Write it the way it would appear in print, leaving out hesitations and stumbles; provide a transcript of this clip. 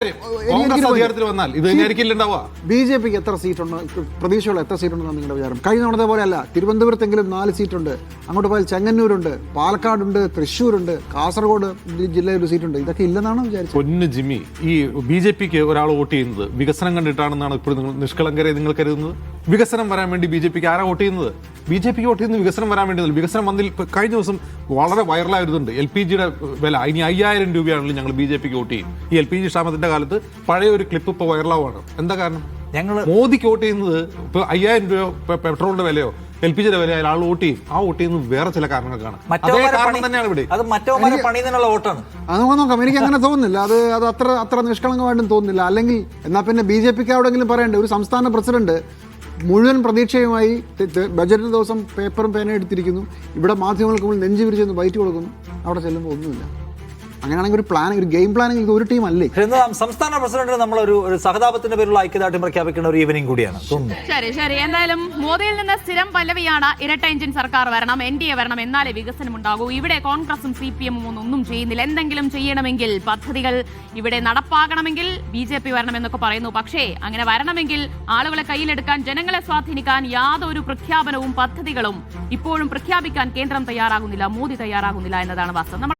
അധികാരത്തിൽ വന്നാൽ ഇത് ബി ജെ പിക്ക് എത്ര സീറ്റുണ്ട്, പ്രതീക്ഷയുള്ള എത്ര സീറ്റുണ്ടെന്നാണ് നിങ്ങളുടെ വിചാരം? കഴിഞ്ഞ തവണത്തെ പോലെയല്ല, തിരുവനന്തപുരത്തെങ്കിലും 4 സീറ്റുണ്ട്, അങ്ങോട്ട് പോയാൽ ചെങ്ങന്നൂരുണ്ട്, പാലക്കാടുണ്ട്, തൃശ്ശൂരുണ്ട്, കാസർഗോഡ് ജില്ലയിൽ ഒരു സീറ്റുണ്ട്. ഇതൊക്കെ ഇല്ലെന്നാണ് വിചാരിച്ചത്. പൊന്നു ജിമ്മി, ഈ ബി ജെ പിക്ക് ഒരാൾ വോട്ട് ചെയ്യുന്നത് വികസനം കണ്ടിട്ടാണെന്നാണ് ഇപ്പോൾ നിങ്ങൾ നിഷ്കളങ്കരെ നിങ്ങൾ കരുതുന്നത്? വികസനം വരാൻ വേണ്ടി ബി ജെ പിക്ക് ആരാ വോട്ട് ചെയ്യുന്നത്? ബി ജെ പിക്ക് വോട്ട് ചെയ്യുന്നത് വികസനം വരാൻ വേണ്ടി. വികസനം വന്നിൽ കഴിഞ്ഞ ദിവസം വളരെ വൈറലായിരുന്നുണ്ട് LPG-യുടെ വില. ഇനി 5000 രൂപയാണെങ്കിലും ഞങ്ങൾ ബി ജെ പിക്ക് വോട്ട് ചെയ്യും. ഈ LPG ക്ഷാമത്തിന്റെ കാലത്ത് പഴയ ഒരു ക്ലിപ്പ് ഇപ്പോൾ വൈറലാവാണ്. എന്താ കാരണം? മോദിക്ക് വോട്ട് ചെയ്യുന്നത് ഇപ്പൊ 5000 രൂപയോ പെട്രോളിന്റെ വിലയോ LPG-യുടെ വില ആൾ വോട്ട് ചെയ്യും. ആ വോട്ട് ചെയ്യുന്നത് വേറെ ചില കാരണങ്ങൾക്കാണ്. അതേ കാരണം തന്നെയാണ് ഇവിടെ. അത് മറ്റവന്മാരെ പണിയുന്നതിനുള്ള വോട്ടാണ്. അത് നോക്കാം. എനിക്ക് അങ്ങനെ തോന്നുന്നില്ല. അത് അത്ര നിഷ്കളങ്കമായിട്ടും തോന്നുന്നില്ല. അല്ലെങ്കിൽ എന്നാ പിന്നെ ബി ജെ പിക്ക് എവിടെയെങ്കിലും പറയണ്ടേ? ഒരു സംസ്ഥാന പ്രസിഡന്റ് മുഴുവൻ പ്രതീക്ഷയുമായി ബജറ്റ് ദിവസം പേപ്പറും പേനയും എടുത്തിരിക്കുന്നു, ഇവിടെ മാധ്യമങ്ങൾക്ക് മുന്നിൽ നെഞ്ചു വിരിച്ചെന്ന് ബൈറ്റ് കൊടുക്കുന്നു, അവിടെ ചെല്ലുമ്പോൾ ഒന്നുമില്ല. അങ്ങനെയാണെങ്കിൽ ഒരു പ്ലാൻ, ഒരു ഗെയിം പ്ലാനിങ് ഇത് ഒരു ടീം അല്ലേ? സംസ്ഥാന പ്രസിഡന്റ് നമ്മളൊരു സഹതാപത്തിന്റെ പേരുള്ള ഐക്യദാർഢ്യം പ്രഖ്യാപിക്കുന്ന ഒരു ഈവനിങ് കൂടിയാണ്. ശരി. എന്തായാലും മോദിയിൽ നിന്ന് സ്ഥിരം പല്ലവിയാണ് ഇരട്ട എഞ്ചിൻ സർക്കാർ വരണം, NDA വരണം, എന്നാലേ വികസനം ഉണ്ടാകൂ. ഇവിടെ കോൺഗ്രസും CPM ഒന്നും ചെയ്യുന്നില്ല. എന്തെങ്കിലും ചെയ്യണമെങ്കിൽ, പദ്ധതികൾ ഇവിടെ നടപ്പാകണമെങ്കിൽ BJP വരണം എന്നൊക്കെ പറയുന്നു. പക്ഷേ അങ്ങനെ വരണമെങ്കിൽ ആളുകളെ കയ്യിലെടുക്കാൻ, ജനങ്ങളെ സ്വാധീനിക്കാൻ യാതൊരു പ്രഖ്യാപനവും പദ്ധതികളും ഇപ്പോഴും പ്രഖ്യാപിക്കാൻ കേന്ദ്രം തയ്യാറാകുന്നില്ല, മോദി തയ്യാറാകുന്നില്ല എന്നതാണ് വാസ്തവം.